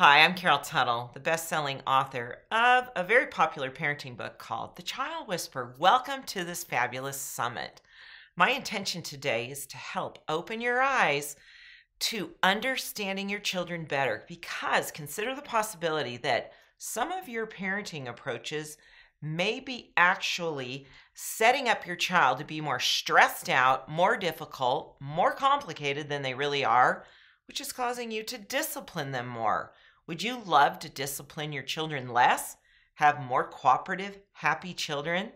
Hi, I'm Carol Tuttle, the best-selling author of a very popular parenting book called The Child Whisperer. Welcome to this fabulous summit. My intention today is to help open your eyes to understanding your children better, because consider the possibility that some of your parenting approaches may be actually setting up your child to be more stressed out, more difficult, more complicated than they really are, which is causing you to discipline them more. Would you love to discipline your children less, have more cooperative, happy children?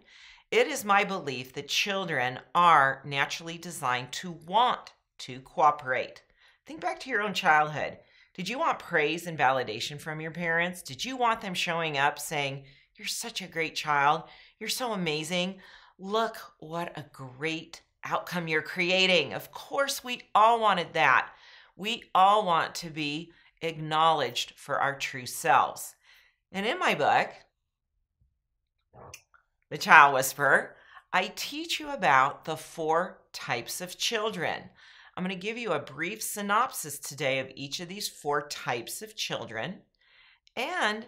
It is my belief that children are naturally designed to want to cooperate. Think back to your own childhood. Did you want praise and validation from your parents? Did you want them showing up saying, "You're such a great child. You're so amazing. Look what a great outcome you're creating"? Of course, we all wanted that. We all want to be acknowledged for our true selves. And in my book, The Child Whisperer, I teach you about the 4 types of children. I'm going to give you a brief synopsis today of each of these 4 types of children and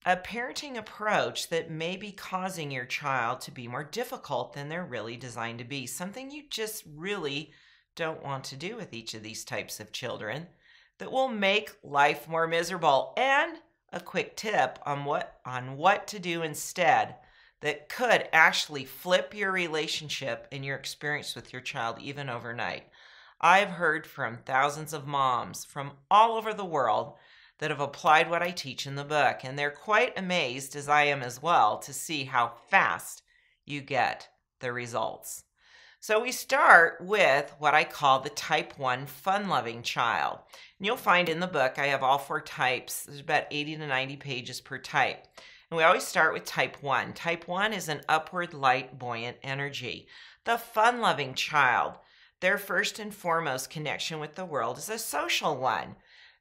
a parenting approach that may be causing your child to be more difficult than they're really designed to be. Something you just really don't want to do with each of these types of children that will make life more miserable, and a quick tip on what to do instead that could actually flip your relationship and your experience with your child even overnight. I've heard from thousands of moms from all over the world that have applied what I teach in the book, and they're quite amazed, as I am as well, to see how fast you get the results. So we start with what I call the type 1 fun-loving child. And you'll find in the book I have all 4 types. There's about 80 to 90 pages per type. And we always start with type 1. Type 1 is an upward, light, buoyant energy. The fun-loving child, their first and foremost connection with the world is a social one.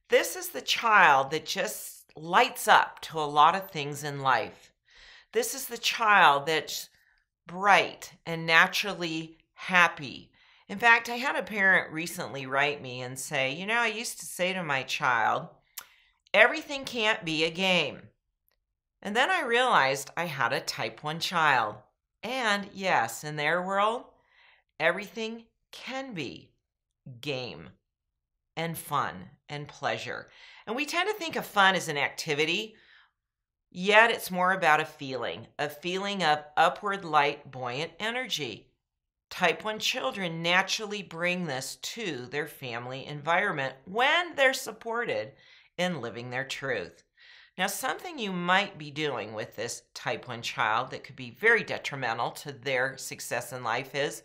This is the child that just lights up to a lot of things in life. This is the child that's bright and naturally happy. In fact, I had a parent recently write me and say, I used to say to my child, everything can't be a game. And then I realized I had a type 1 child. And yes, in their world, everything can be game and fun and pleasure. And we tend to think of fun as an activity, yet it's more about a feeling of upward, light, buoyant energy. Type 1 children naturally bring this to their family environment when they're supported in living their truth. Now, something you might be doing with this type 1 child that could be very detrimental to their success in life is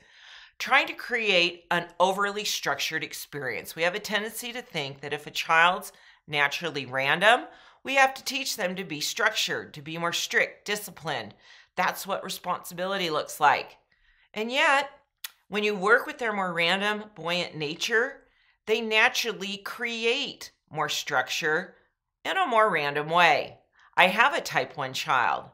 trying to create an overly structured experience. We have a tendency to think that if a child's naturally random, we have to teach them to be structured, to be more strict, disciplined. That's what responsibility looks like. And yet, when you work with their more random, buoyant nature, they naturally create more structure in a more random way. I have a type 1 child.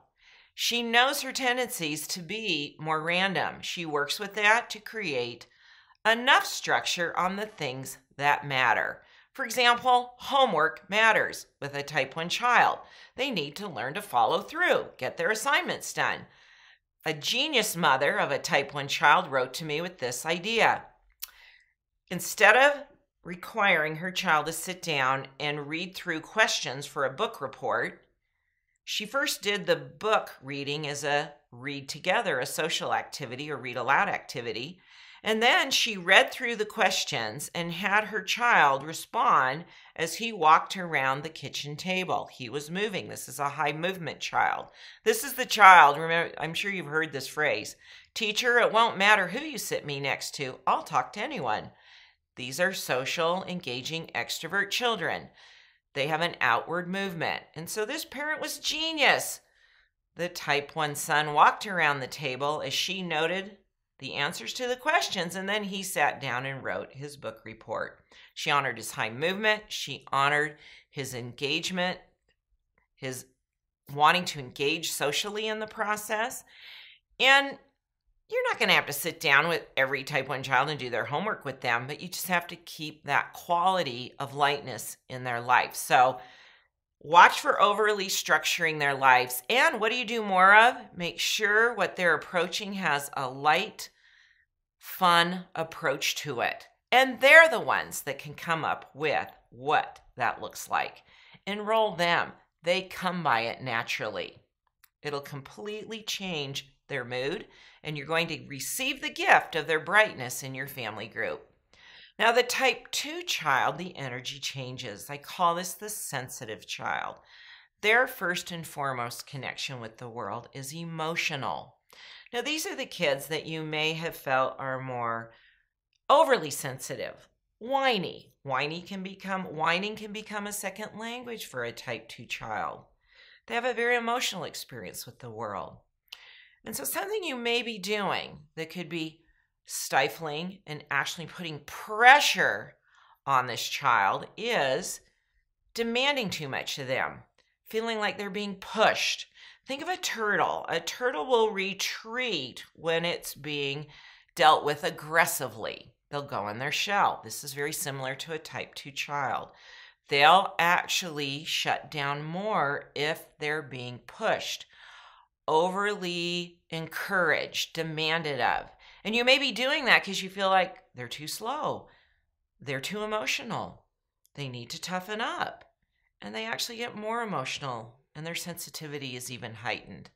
She knows her tendencies to be more random. She works with that to create enough structure on the things that matter. For example, homework matters with a type 1 child. They need to learn to follow through, get their assignments done. A genius mother of a type 1 child wrote to me with this idea. Instead of requiring her child to sit down and read through questions for a book report, she first did the book reading as a read together, a social activity or read aloud activity. And then she read through the questions and had her child respond as he walked around the kitchen table. He was moving. This is a high movement child. This is the child, remember, I'm sure you've heard this phrase, "Teacher, it won't matter who you sit me next to. I'll talk to anyone." These are social, engaging, extrovert children. They have an outward movement. And so this parent was genius. The type 1 son walked around the table as she noted the answers to the questions, and then he sat down and wrote his book report. She honored his high movement. She honored his engagement, his wanting to engage socially in the process. And you're not going to have to sit down with every type 1 child and do their homework with them, but you just have to keep that quality of lightness in their life. So Watch for overly structuring their lives. And what do you do more of? Make sure what they're approaching has a light, fun approach to it. And they're the ones that can come up with what that looks like. Enroll them. They come by it naturally. It'll completely change their mood, and you're going to receive the gift of their brightness in your family group. Now, the type 2 child, the energy changes. I call this the sensitive child. Their first and foremost connection with the world is emotional. Now, these are the kids that you may have felt are more overly sensitive, whiny. Whining can become a second language for a type 2 child. They have a very emotional experience with the world. And so something you may be doing that could be stifling and actually putting pressure on this child is demanding too much of them, feeling like they're being pushed. Think of a turtle. A turtle will retreat when it's being dealt with aggressively. They'll go in their shell. This is very similar to a type 2 child. They'll actually shut down more if they're being pushed, overly encouraged, demanded of. And you may be doing that because you feel like they're too slow, they're too emotional, they need to toughen up. And they actually get more emotional, and their sensitivity is even heightened.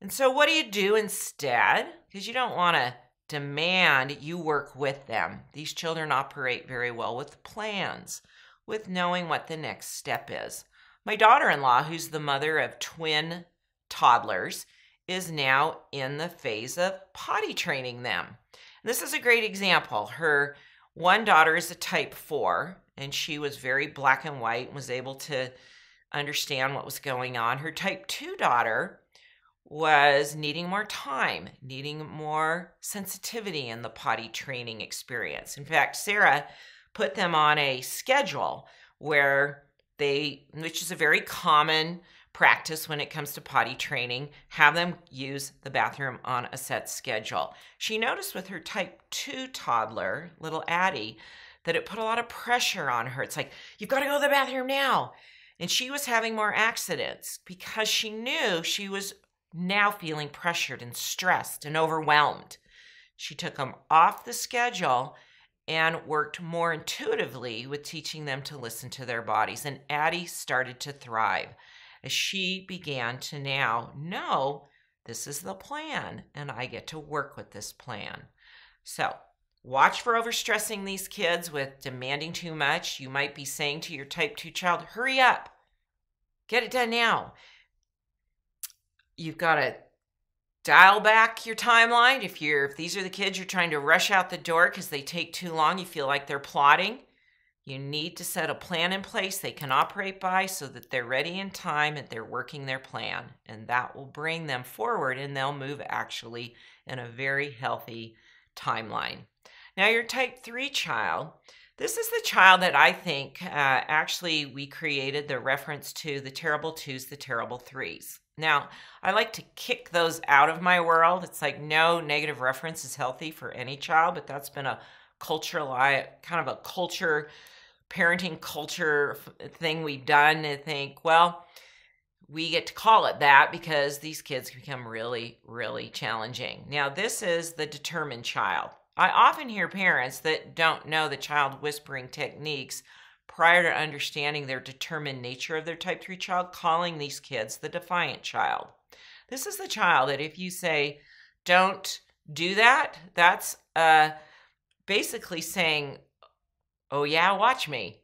And so what do you do instead? Because you don't want to demand, you work with them. These children operate very well with plans, with knowing what the next step is. My daughter-in-law, who's the mother of twin toddlers, is now in the phase of potty training them. And this is a great example. Her one daughter is a type 4, and she was very black and white and was able to understand what was going on. Her type 2 daughter was needing more time, needing more sensitivity in the potty training experience. In fact, Sarah put them on a schedule where which is a very common practice when it comes to potty training, have them use the bathroom on a set schedule. She noticed with her type 2 toddler, little Addie, that it put a lot of pressure on her. It's like, you've got to go to the bathroom now. And she was having more accidents because she knew she was now feeling pressured and stressed and overwhelmed. She took them off the schedule and worked more intuitively with teaching them to listen to their bodies. And Addie started to thrive as she began to now know this is the plan and I get to work with this plan. So watch for overstressing these kids with demanding too much. You might be saying to your type 2 child, hurry up, get it done now. You've got to dial back your timeline. If these are the kids you're trying to rush out the door because they take too long, you feel like they're plotting, you need to set a plan in place they can operate by so that they're ready in time and they're working their plan. And that will bring them forward and they'll move actually in a very healthy timeline. Now, your type 3 child, this is the child that I think actually we created the reference to the terrible 2s, the terrible 3s. Now, I like to kick those out of my world. It's like no negative reference is healthy for any child, but that's been a cultural, kind of a culture, parenting culture thing we've done to think, well, we get to call it that because these kids become really, really challenging. Now, this is the determined child. I often hear parents that don't know the child whispering techniques prior to understanding their determined nature of their type 3 child, calling these kids the defiant child. This is the child that if you say, don't do that, that's basically saying, oh yeah, watch me.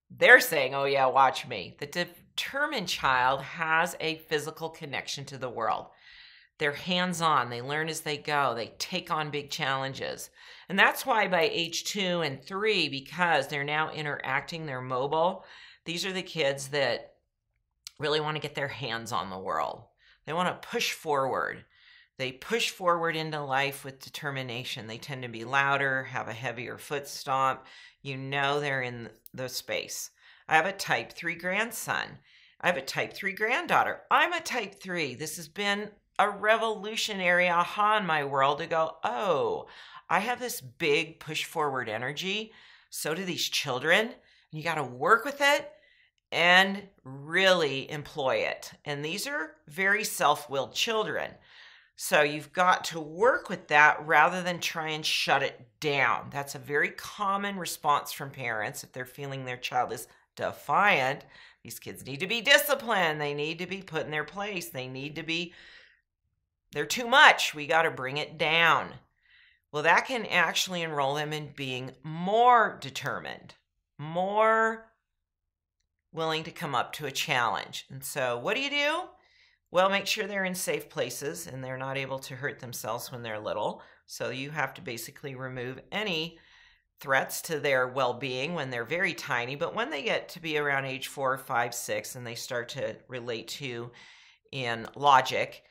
They're saying, oh yeah, watch me. The determined child has a physical connection to the world. They're hands-on. They learn as they go. They take on big challenges. And that's why by age 2 and 3, because they're now interacting, they're mobile, these are the kids that really want to get their hands on the world. They want to push forward. They push forward into life with determination. They tend to be louder, have a heavier foot stomp. You know they're in the space. I have a type 3 grandson. I have a type 3 granddaughter. I'm a type 3. This has been a revolutionary aha in my world to go, oh, I have this big push forward energy. So do these children. You got to work with it and really employ it. And these are very self-willed children. So you've got to work with that rather than try and shut it down. That's a very common response from parents if they're feeling their child is defiant. These kids need to be disciplined. They need to be put in their place. They're too much. We got to bring it down. Well, that can actually enroll them in being more determined, more willing to come up to a challenge. And so what do? Well, make sure they're in safe places and they're not able to hurt themselves when they're little. So you have to basically remove any threats to their well-being when they're very tiny. But when they get to be around age 4, 5, 6, and they start to relate to you in logic,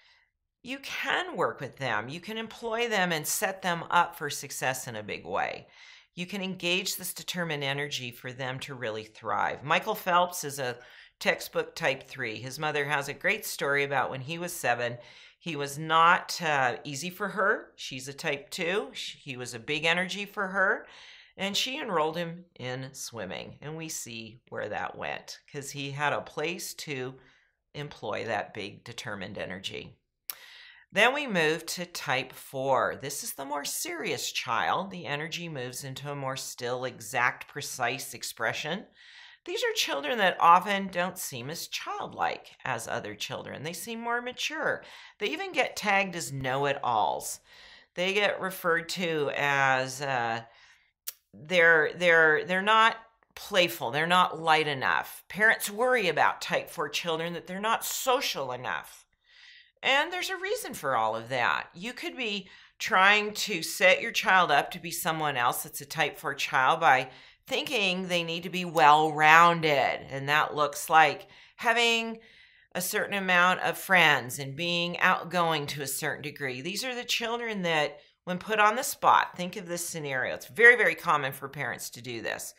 you can work with them. You can employ them and set them up for success in a big way. You can engage this determined energy for them to really thrive. Michael Phelps is a textbook type 3. His mother has a great story about when he was 7. He was not easy for her. She's a type 2. He was a big energy for her. And she enrolled him in swimming. And we see where that went because he had a place to employ that big determined energy. Then we move to type 4. This is the more serious child. The energy moves into a more still, exact, precise expression. These are children that often don't seem as childlike as other children. They seem more mature. They even get tagged as know-it-alls. They get referred to as they're not playful. They're not light enough. Parents worry about type 4 children that they're not social enough. And there's a reason for all of that. You could be trying to set your child up to be someone else that's a type 4 child by thinking they need to be well-rounded. And that looks like having a certain amount of friends and being outgoing to a certain degree. These are the children that, when put on the spot, think of this scenario. It's very, very common for parents to do this.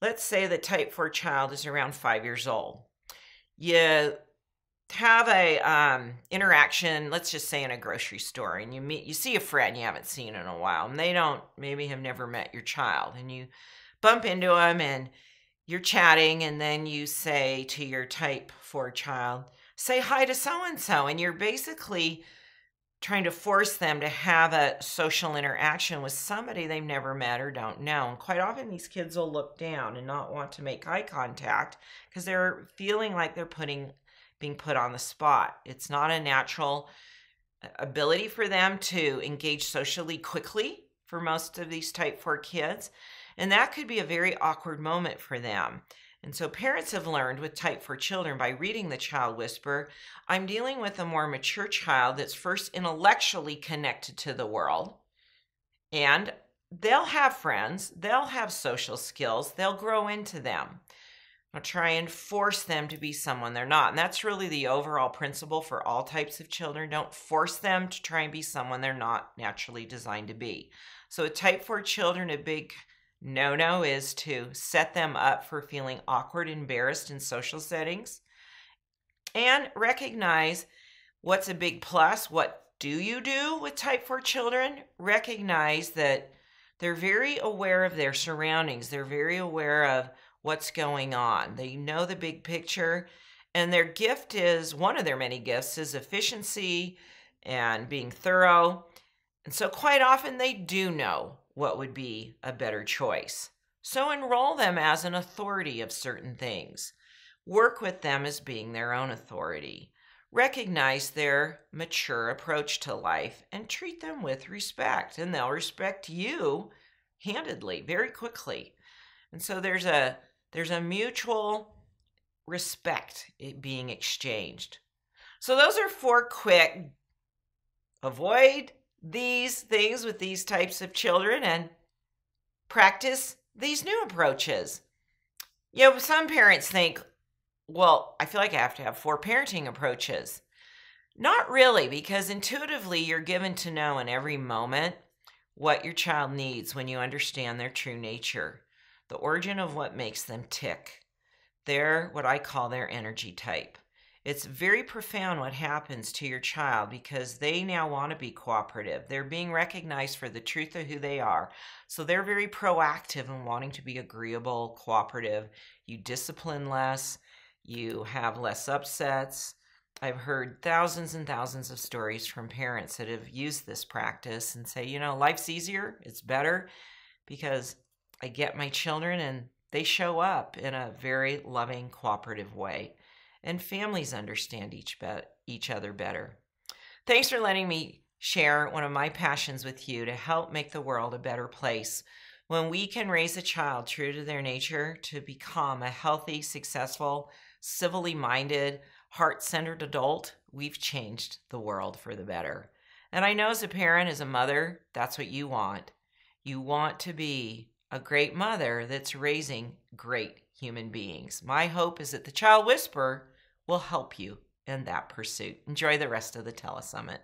Let's say the type 4 child is around 5 years old. You have a interaction, let's just say in a grocery store, and you see a friend you haven't seen in a while, and they maybe have never met your child, and you bump into them and you're chatting, and then you say to your type 4 child, say hi to so-and-so, and you're basically trying to force them to have a social interaction with somebody they've never met or don't know. And quite often these kids will look down and not want to make eye contact because they're feeling like they're being put on the spot. It's not a natural ability for them to engage socially quickly for most of these type 4 kids. And that could be a very awkward moment for them. And so parents have learned with type 4 children by reading The Child Whisperer, I'm dealing with a more mature child that's first intellectually connected to the world. And they'll have friends, they'll have social skills, they'll grow into them. I'll try and force them to be someone they're not. And that's really the overall principle for all types of children. Don't force them to try and be someone they're not naturally designed to be. So with type 4 children, a big no-no is to set them up for feeling awkward, embarrassed in social settings. And recognize what's a big plus. What do you do with type 4 children? Recognize that they're very aware of their surroundings. They're very aware of what's going on. They know the big picture, and their gift is, one of their many gifts is efficiency and being thorough. And so quite often they do know what would be a better choice. So enroll them as an authority of certain things. Work with them as being their own authority. Recognize their mature approach to life and treat them with respect, and they'll respect you handedly, very quickly. And so there's a mutual respect being exchanged. So those are 4 quick, avoid these things with these types of children and practice these new approaches. You know, some parents think, well, I feel like I have to have 4 parenting approaches. Not really, because intuitively you're given to know in every moment what your child needs when you understand their true nature, the origin of what makes them tick. They're what I call their energy type. It's very profound what happens to your child because they now want to be cooperative. They're being recognized for the truth of who they are. So they're very proactive in wanting to be agreeable, cooperative. You discipline less. You have less upsets. I've heard thousands and thousands of stories from parents that have used this practice and say, you know, life's easier, it's better because I get my children and they show up in a very loving, cooperative way. And families understand each other better. Thanks for letting me share one of my passions with you to help make the world a better place. When we can raise a child true to their nature to become a healthy, successful, civilly minded, heart-centered adult, we've changed the world for the better. And I know as a parent, as a mother, that's what you want. You want to be a great mother that's raising great human beings. My hope is that the Child Whisperer will help you in that pursuit. Enjoy the rest of the telesummit.